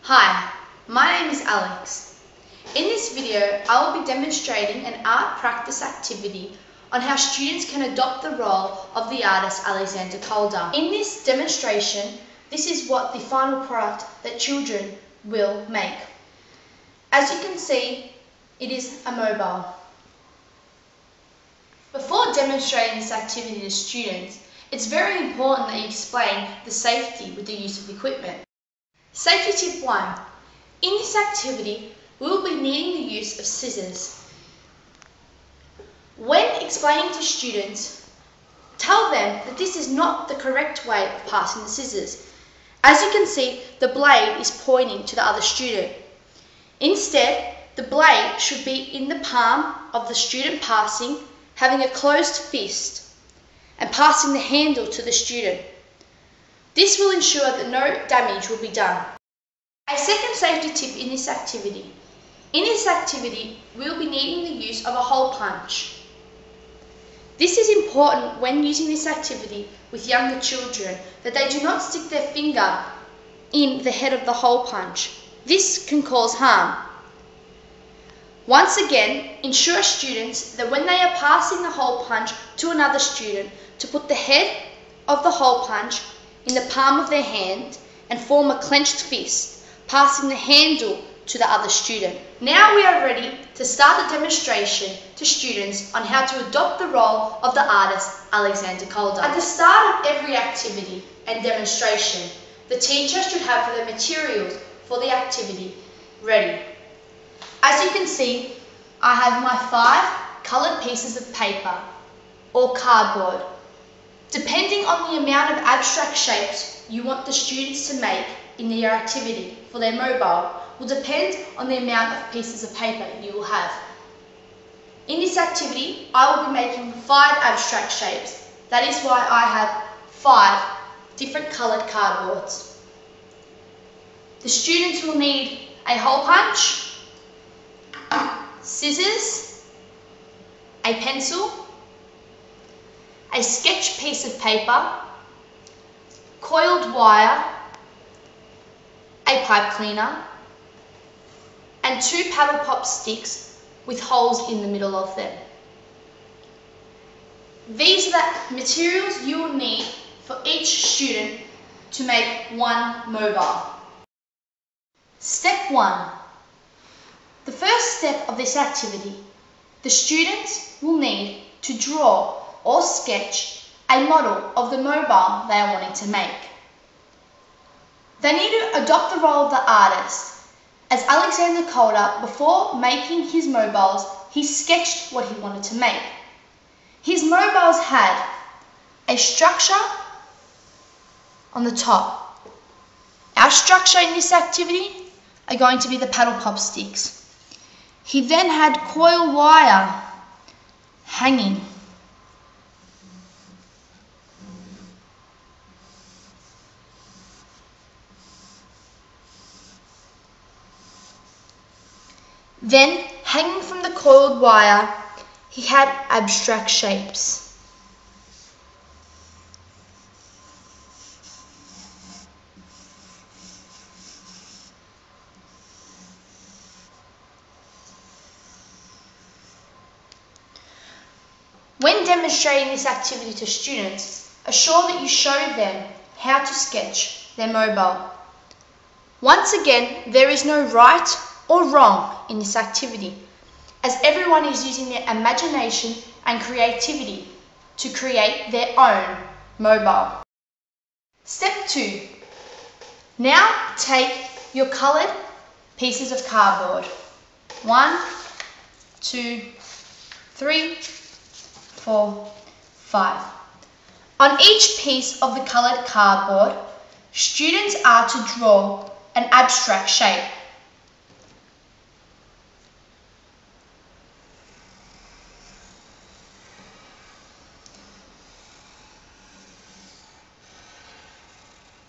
Hi, my name is Alex. In this video, I will be demonstrating an art practice activity on how students can adopt the role of the artist Alexander Calder. In this demonstration, this is what the final product that children will make. As you can see, it is a mobile. Before demonstrating this activity to students, it's very important that you explain the safety with the use of equipment. Safety tip 1. In this activity, we will be needing the use of scissors. When explaining to students, tell them that this is not the correct way of passing the scissors. As you can see, the blade is pointing to the other student. Instead, the blade should be in the palm of the student passing, having a closed fist, and passing the handle to the student. This will ensure that no damage will be done. A second safety tip in this activity. In this activity, we will be needing the use of a hole punch. This is important when using this activity with younger children, that they do not stick their finger in the head of the hole punch. This can cause harm. Once again, ensure students that when they are passing the hole punch to another student, to put the head of the hole punch in the palm of their hand and form a clenched fist, passing the handle to the other student. Now we are ready to start the demonstration to students on how to adopt the role of the artist Alexander Calder. At the start of every activity and demonstration, the teacher should have the materials for the activity ready. As you can see, I have my 5 coloured pieces of paper or cardboard. Depending on the amount of abstract shapes you want the students to make in their activity for their mobile will depend on the amount of pieces of paper you will have. In this activity, I will be making 5 abstract shapes. That is why I have 5 different coloured cardboards. The students will need a hole punch, scissors, a pencil, a sketch piece of paper, coiled wire, a pipe cleaner, and 2 paddle pop sticks with holes in the middle of them. These are the materials you will need for each student to make one mobile. Step 1. The first step of this activity, the students will need to draw or sketch a model of the mobile they are wanting to make. They need to adopt the role of the artist. As Alexander Calder, before making his mobiles, he sketched what he wanted to make. His mobiles had a structure on the top. Our structure in this activity are going to be the paddle pop sticks. He then had coil wire hanging. Then, hanging from the coiled wire, he had abstract shapes. When demonstrating this activity to students, assure that you show them how to sketch their mobile. Once again, there is no right or wrong in this activity, as everyone is using their imagination and creativity to create their own mobile. Step 2. Now take your coloured pieces of cardboard. 1, 2, 3, 4, 5. On each piece of the coloured cardboard, students are to draw an abstract shape.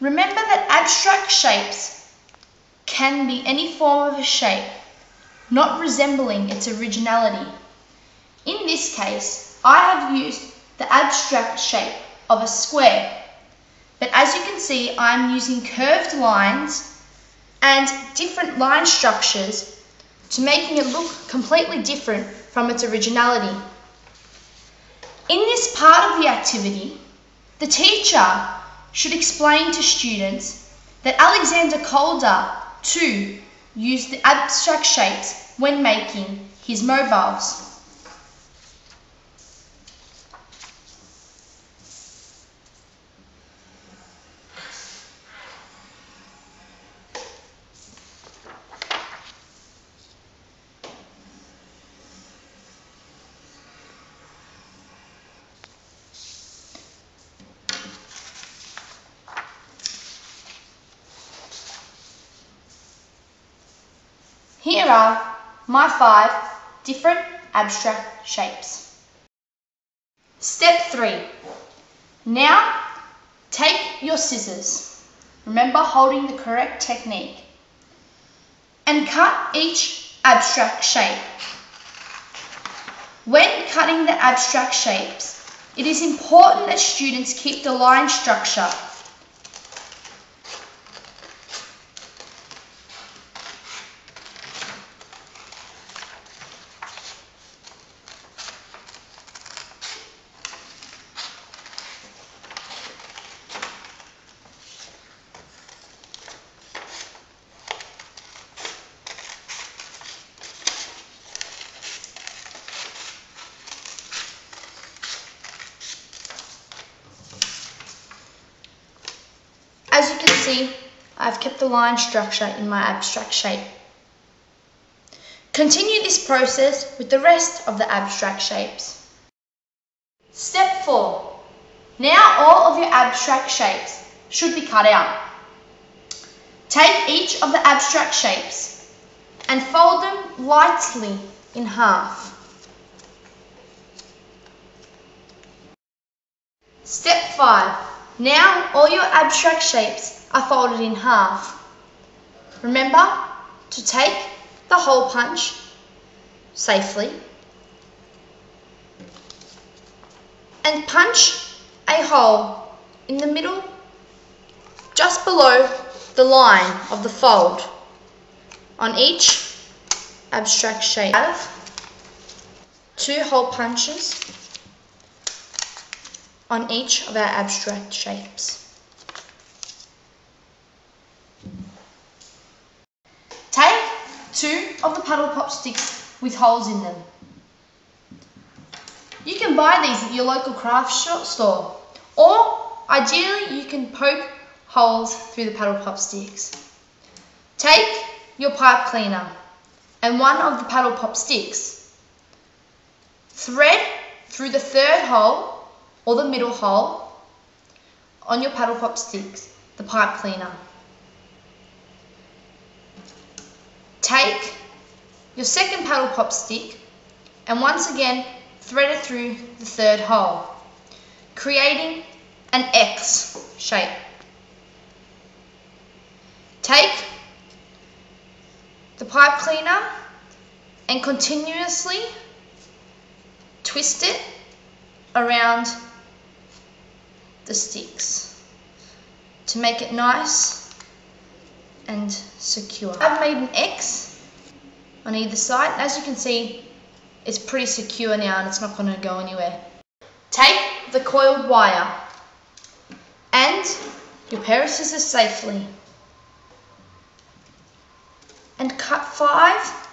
Remember that abstract shapes can be any form of a shape, not resembling its originality. In this case, I have used the abstract shape of a square, but as you can see, I'm using curved lines and different line structures to making it look completely different from its originality. In this part of the activity, the teacher should explain to students that Alexander Calder too used the abstract shapes when making his mobiles. Here are my 5 different abstract shapes. Step 3. Now take your scissors, remember holding the correct technique, and cut each abstract shape. When cutting the abstract shapes, it is important that students keep the line structure. As you can see, I've kept the line structure in my abstract shape. Continue this process with the rest of the abstract shapes. Step 4. Now all of your abstract shapes should be cut out. Take each of the abstract shapes and fold them lightly in half. Step 5. Now all your abstract shapes are folded in half. Remember to take the hole punch safely and punch a hole in the middle just below the line of the fold on each abstract shape. 2 hole punches on each of our abstract shapes. Take 2 of the paddle pop sticks with holes in them. You can buy these at your local craft store, or ideally you can poke holes through the paddle pop sticks. Take your pipe cleaner and 1 of the paddle pop sticks. Thread through the 3rd hole or the middle hole on your paddle pop sticks, the pipe cleaner. Take your 2nd paddle pop stick and once again thread it through the 3rd hole, creating an X shape. Take the pipe cleaner and continuously twist it around the sticks to make it nice and secure. I've made an X on either side. As you can see, it's pretty secure now and it's not going to go anywhere. Take the coiled wire and your pair of scissors safely and cut 5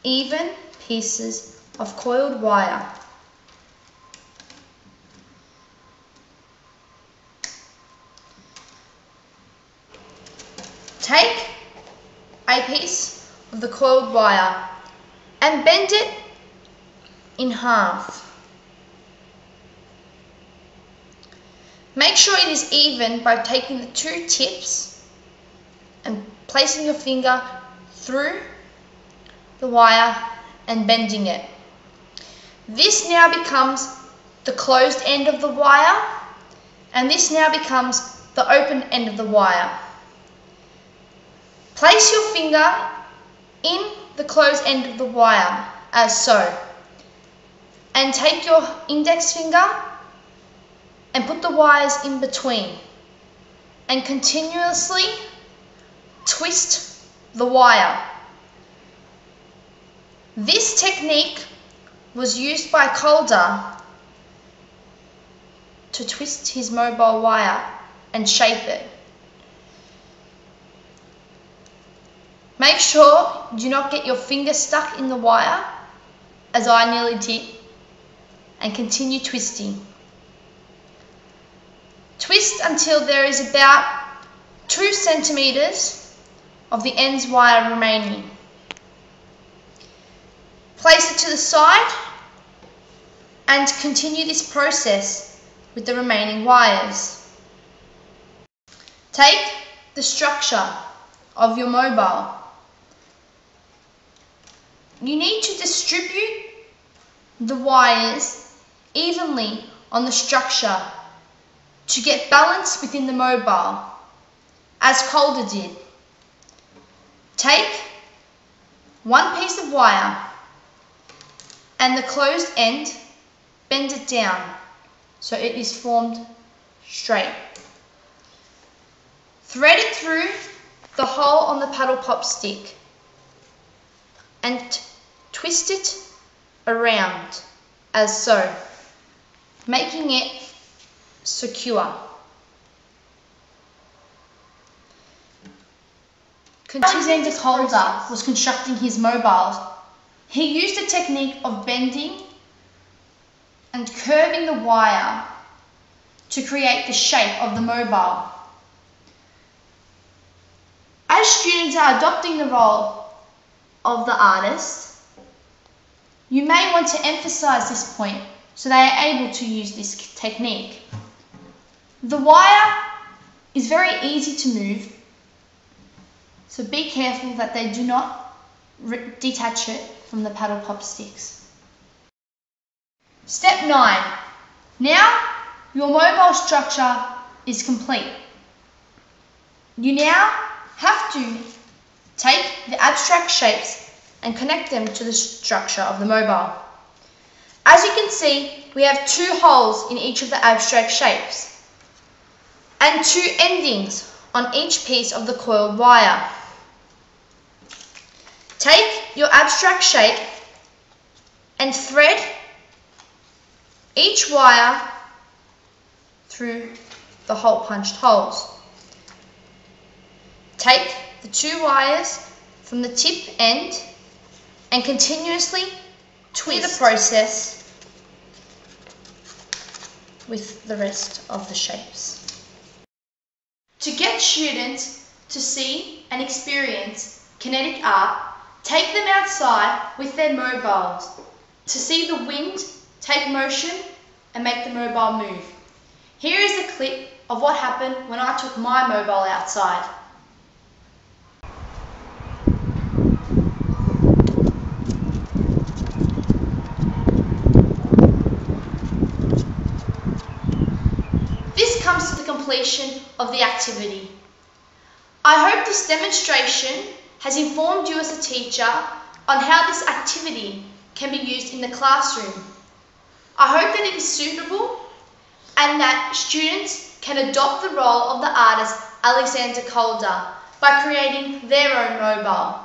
even pieces of coiled wire. Take a piece of the coiled wire and bend it in half. Make sure it is even by taking the 2 tips and placing your finger through the wire and bending it. This now becomes the closed end of the wire, and this now becomes the open end of the wire. Place your finger in the closed end of the wire, as so, and take your index finger and put the wires in between and continuously twist the wire. This technique was used by Calder to twist his mobile wire and shape it. Make sure you do not get your finger stuck in the wire, as I nearly did, and continue twisting. Twist until there is about 2 centimeters of the end's wire remaining. Place it to the side and continue this process with the remaining wires. Take the structure of your mobile. You need to distribute the wires evenly on the structure to get balance within the mobile, as Calder did. Take one piece of wire and the closed end, bend it down so it is formed straight. Thread it through the hole on the paddle pop stick and twist it around as so, making it secure. Alexander Calder was constructing his mobiles. He used a technique of bending and curving the wire to create the shape of the mobile. As students are adopting the role of the artist, you may want to emphasize this point so they are able to use this technique. The wire is very easy to move, so be careful that they do not detach it from the paddle pop sticks. Step 9. Now your mobile structure is complete. You now have to take the abstract shapes and connect them to the structure of the mobile. As you can see, we have 2 holes in each of the abstract shapes and 2 endings on each piece of the coiled wire. Take your abstract shape and thread each wire through the hole punched holes. Take the 2 wires from the tip end and continuously twist the process with the rest of the shapes. To get students to see and experience kinetic art, take them outside with their mobiles to see the wind take motion and make the mobile move. Here is a clip of what happened when I took my mobile outside. This comes to the completion of the activity. I hope this demonstration has informed you as a teacher on how this activity can be used in the classroom. I hope that it is suitable and that students can adopt the role of the artist Alexander Calder by creating their own mobile.